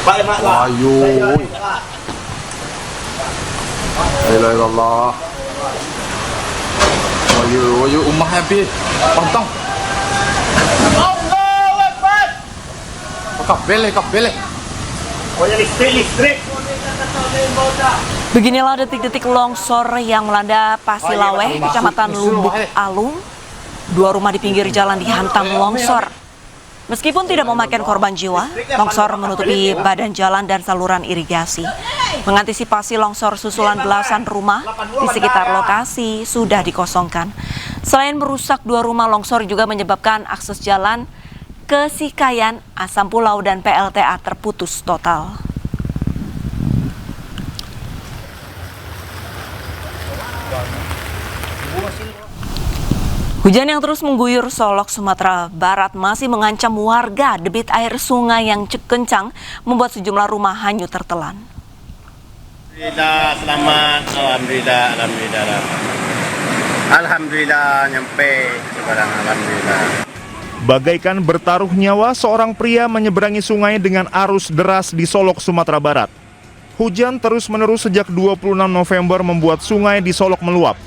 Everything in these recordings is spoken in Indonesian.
Ayo. La ilaha illallah. Ayo, ummah happy. Pantang. Allahu Akbar. Kapele. Oh ya listrik. Beginilah detik-detik longsor yang melanda Pasilaweh, Kecamatan Lubuk Alung. 2 rumah di pinggir jalan dihantam longsor. Meskipun tidak memakan korban jiwa, longsor menutupi badan jalan dan saluran irigasi. Mengantisipasi longsor susulan belasan rumah di sekitar lokasi sudah dikosongkan. Selain merusak 2 rumah, longsor juga menyebabkan akses jalan ke Sikayan, Asam Pulau, dan PLTA terputus total. Hujan yang terus mengguyur Solok, Sumatera Barat masih mengancam warga. Debit air sungai yang kencang membuat sejumlah rumah hanyut tertelan. Alhamdulillah, selamat. Alhamdulillah nyampe sekarang, alhamdulillah. Bagaikan bertaruh nyawa, seorang pria menyeberangi sungai dengan arus deras di Solok, Sumatera Barat. Hujan terus-menerus sejak 26 November membuat sungai di Solok meluap.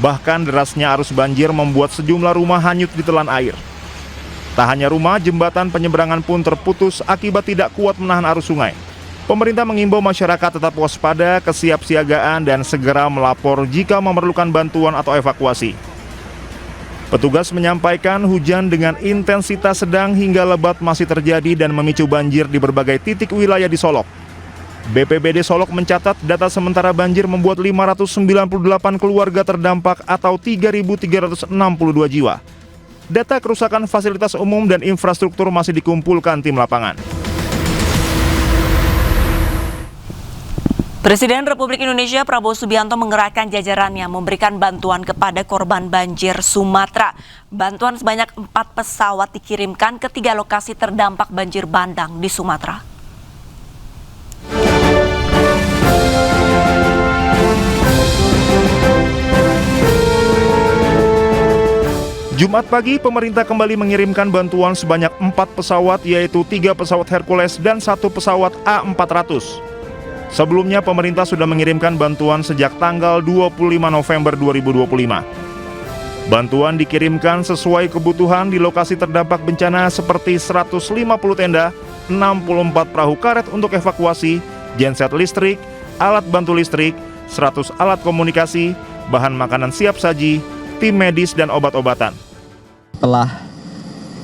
Bahkan derasnya arus banjir membuat sejumlah rumah hanyut ditelan air. Tak hanya rumah, jembatan penyeberangan pun terputus akibat tidak kuat menahan arus sungai. Pemerintah mengimbau masyarakat tetap waspada, kesiapsiagaan, dan segera melapor jika memerlukan bantuan atau evakuasi. Petugas menyampaikan hujan dengan intensitas sedang hingga lebat masih terjadi dan memicu banjir di berbagai titik wilayah di Solok. BPBD Solok mencatat data sementara banjir membuat 598 keluarga terdampak atau 3.362 jiwa. Data kerusakan fasilitas umum dan infrastruktur masih dikumpulkan tim lapangan. Presiden Republik Indonesia Prabowo Subianto mengerahkan jajarannya memberikan bantuan kepada korban banjir Sumatera. Bantuan sebanyak 4 pesawat dikirimkan ke 3 lokasi terdampak banjir bandang di Sumatera. Jumat pagi, pemerintah kembali mengirimkan bantuan sebanyak 4 pesawat, yaitu 3 pesawat Hercules dan 1 pesawat A400. Sebelumnya, pemerintah sudah mengirimkan bantuan sejak tanggal 25 November 2025. Bantuan dikirimkan sesuai kebutuhan di lokasi terdampak bencana seperti 150 tenda, 64 perahu karet untuk evakuasi, genset listrik, alat bantu listrik, 100 alat komunikasi, bahan makanan siap saji, tim medis, dan obat-obatan. Telah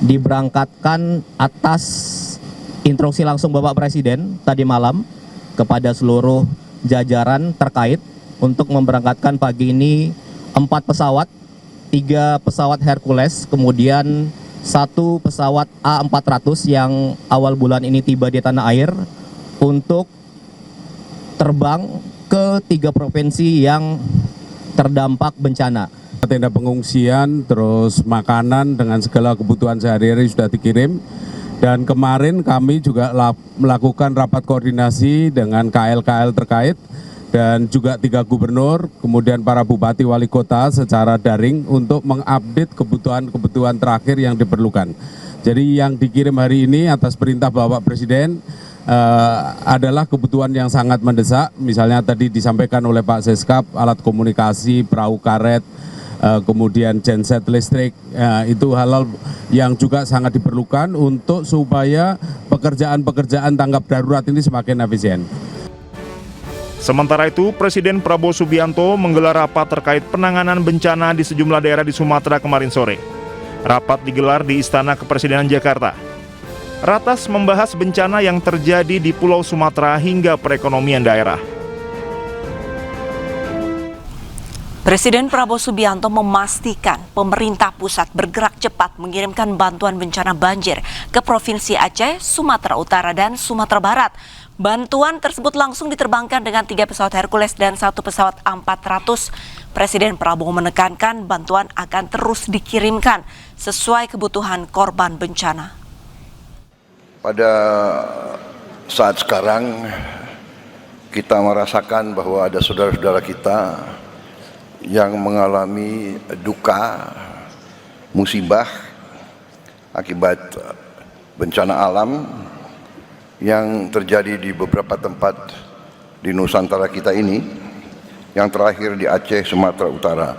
diberangkatkan atas instruksi langsung Bapak Presiden tadi malam kepada seluruh jajaran terkait untuk memberangkatkan pagi ini 4 pesawat, 3 pesawat Hercules, kemudian 1 pesawat A400 yang awal bulan ini tiba di tanah air untuk terbang ke 3 provinsi yang terdampak bencana. Tenda pengungsian, terus makanan dengan segala kebutuhan sehari-hari sudah dikirim. Dan kemarin kami juga melakukan rapat koordinasi dengan KL-KL terkait dan juga 3 gubernur, kemudian para bupati wali kota secara daring untuk mengupdate kebutuhan terakhir yang diperlukan. Jadi yang dikirim hari ini atas perintah Bapak Presiden adalah kebutuhan yang sangat mendesak. Misalnya tadi disampaikan oleh Pak Seskap, alat komunikasi, perahu karet, kemudian genset listrik, itu hal-hal yang juga sangat diperlukan untuk supaya pekerjaan-pekerjaan tanggap darurat ini semakin efisien. Sementara itu, Presiden Prabowo Subianto menggelar rapat terkait penanganan bencana di sejumlah daerah di Sumatera kemarin sore. Rapat digelar di Istana Kepresidenan Jakarta. Ratas membahas bencana yang terjadi di Pulau Sumatera hingga perekonomian daerah. Presiden Prabowo Subianto memastikan pemerintah pusat bergerak cepat mengirimkan bantuan bencana banjir ke Provinsi Aceh, Sumatera Utara, dan Sumatera Barat. Bantuan tersebut langsung diterbangkan dengan 3 pesawat Hercules dan 1 pesawat A400. Presiden Prabowo menekankan bantuan akan terus dikirimkan sesuai kebutuhan korban bencana. Pada saat sekarang kita merasakan bahwa ada saudara-saudara kita yang mengalami duka musibah akibat bencana alam yang terjadi di beberapa tempat di Nusantara kita ini, yang terakhir di Aceh, Sumatera Utara,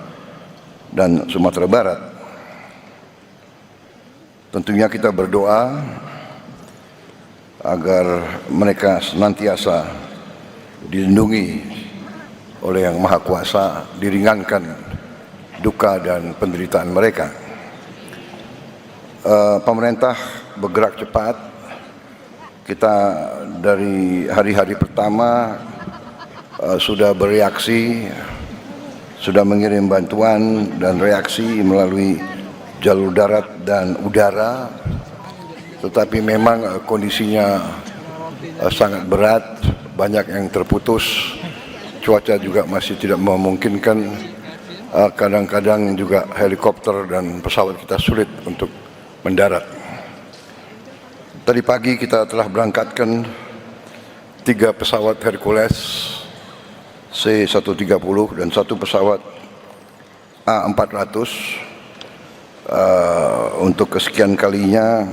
dan Sumatera Barat. Tentunya kita berdoa agar mereka senantiasa dilindungi oleh Yang Maha Kuasa, diringankan duka dan penderitaan mereka. Pemerintah bergerak cepat. Kita dari hari-hari pertama sudah bereaksi, sudah mengirim bantuan dan reaksi melalui jalur darat dan udara, tetapi memang kondisinya sangat berat, banyak yang terputus, cuaca juga masih tidak memungkinkan, kadang-kadang juga helikopter dan pesawat kita sulit untuk mendarat. Tadi pagi kita telah berangkatkan 3 pesawat Hercules C-130 dan 1 pesawat A-400 untuk kesekian kalinya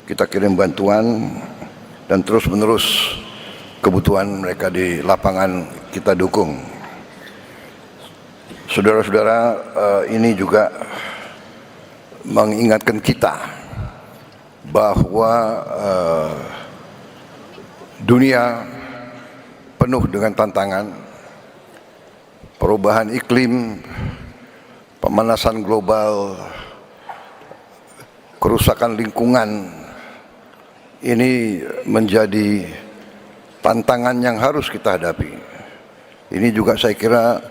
kita kirim bantuan dan terus-menerus kebutuhan mereka di lapangan kita dukung. Saudara-saudara, ini juga mengingatkan kita bahwa dunia penuh dengan tantangan, perubahan iklim, pemanasan global, kerusakan lingkungan. Ini menjadi tantangan yang harus kita hadapi. Ini juga saya kira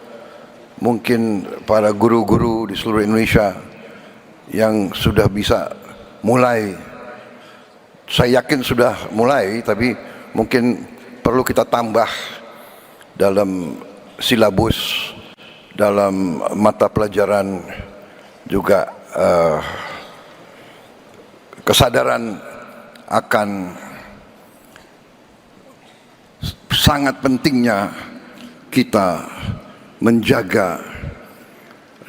mungkin para guru-guru di seluruh Indonesia yang sudah bisa mulai, saya yakin sudah mulai, tapi mungkin perlu kita tambah dalam silabus, dalam mata pelajaran juga kesadaran akan sangat pentingnya kita menjaga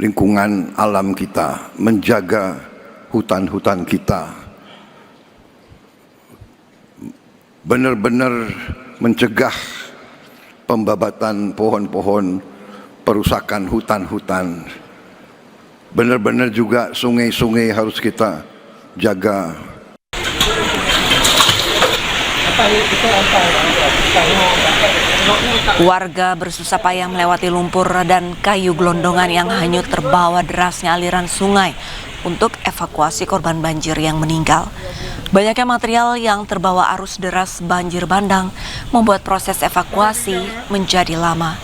lingkungan alam kita, menjaga hutan-hutan kita, benar-benar mencegah pembabatan pohon-pohon, perusakan hutan-hutan. Benar-benar juga sungai-sungai harus kita jaga. Warga bersusah payah melewati lumpur dan kayu gelondongan yang hanyut terbawa derasnya aliran sungai untuk evakuasi korban banjir yang meninggal. Banyaknya material yang terbawa arus deras banjir bandang membuat proses evakuasi menjadi lama.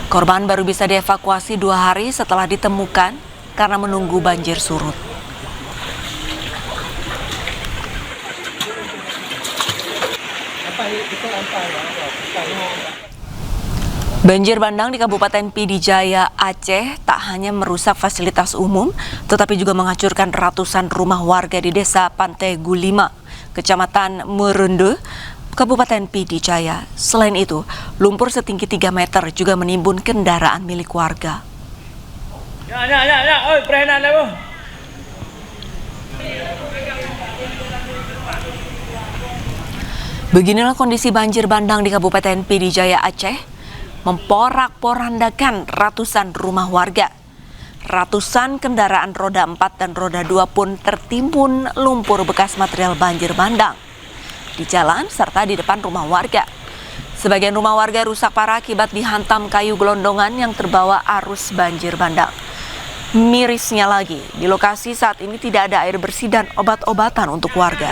Korban baru bisa dievakuasi 2 hari setelah ditemukan karena menunggu banjir surut. Banjir bandang di Kabupaten Pidijaya, Aceh tak hanya merusak fasilitas umum, tetapi juga menghancurkan ratusan rumah warga di Desa Pantai Gulima, Kecamatan Merende, Kabupaten Pidijaya. Selain itu, lumpur setinggi 3 meter juga menimbun kendaraan milik warga. Beginilah kondisi banjir bandang di Kabupaten Pidijaya, Aceh, memporak-porandakan ratusan rumah warga. Ratusan kendaraan roda 4 dan roda 2 pun tertimbun lumpur bekas material banjir bandang di jalan serta di depan rumah warga. Sebagian rumah warga rusak parah akibat dihantam kayu gelondongan yang terbawa arus banjir bandang. Mirisnya lagi, di lokasi saat ini tidak ada air bersih dan obat-obatan untuk warga.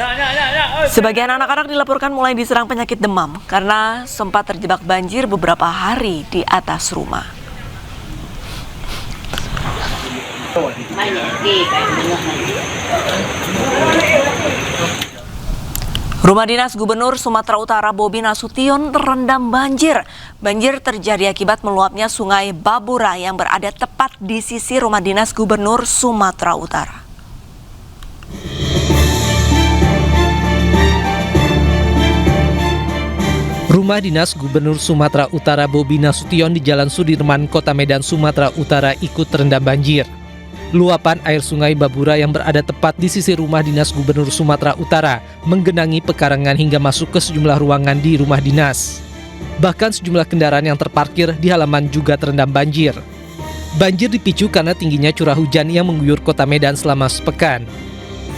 Sebagian anak-anak dilaporkan mulai diserang penyakit demam karena sempat terjebak banjir beberapa hari di atas rumah. Rumah dinas Gubernur Sumatera Utara Bobi Nasution terendam banjir. Banjir terjadi akibat meluapnya Sungai Babura yang berada tepat di sisi rumah dinas Gubernur Sumatera Utara. Rumah dinas Gubernur Sumatera Utara Bobi Nasution di Jalan Sudirman, Kota Medan, Sumatera Utara ikut terendam banjir. Luapan air sungai Babura yang berada tepat di sisi rumah dinas Gubernur Sumatera Utara menggenangi pekarangan hingga masuk ke sejumlah ruangan di rumah dinas. Bahkan sejumlah kendaraan yang terparkir di halaman juga terendam banjir. Banjir dipicu karena tingginya curah hujan yang mengguyur kota Medan selama sepekan.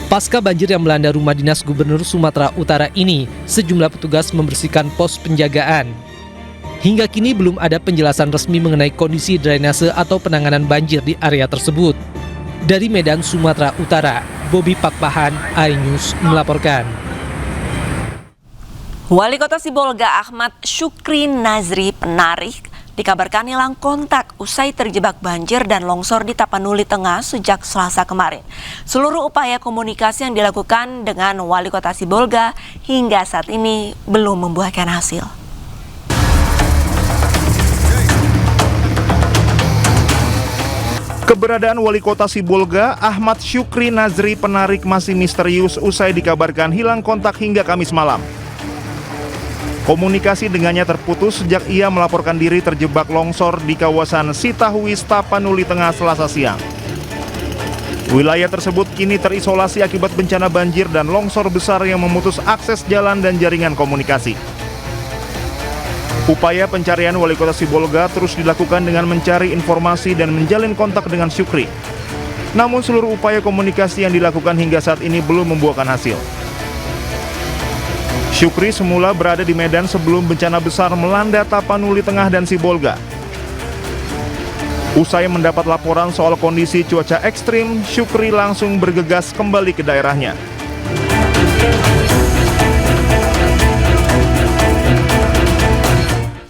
Pasca banjir yang melanda rumah dinas Gubernur Sumatera Utara ini, sejumlah petugas membersihkan pos penjagaan. Hingga kini belum ada penjelasan resmi mengenai kondisi drainase atau penanganan banjir di area tersebut. Dari Medan, Sumatera Utara, Bobi Pakpahan, iNews melaporkan. Wali Kota Sibolga Ahmad Syukri Nazri Penarik dikabarkan hilang kontak usai terjebak banjir dan longsor di Tapanuli Tengah sejak Selasa kemarin. Seluruh upaya komunikasi yang dilakukan dengan Wali Kota Sibolga hingga saat ini belum membuahkan hasil. Keberadaan Wali Kota Sibolga, Ahmad Syukri Nazri Penarik masih misterius usai dikabarkan hilang kontak hingga Kamis malam. Komunikasi dengannya terputus sejak ia melaporkan diri terjebak longsor di kawasan Sitahuis, Tapanuli Tengah Selasa siang. Wilayah tersebut kini terisolasi akibat bencana banjir dan longsor besar yang memutus akses jalan dan jaringan komunikasi. Upaya pencarian Wali Kota Sibolga terus dilakukan dengan mencari informasi dan menjalin kontak dengan Syukri. Namun seluruh upaya komunikasi yang dilakukan hingga saat ini belum membuahkan hasil. Syukri semula berada di Medan sebelum bencana besar melanda Tapanuli Tengah dan Sibolga. Usai mendapat laporan soal kondisi cuaca ekstrim, Syukri langsung bergegas kembali ke daerahnya.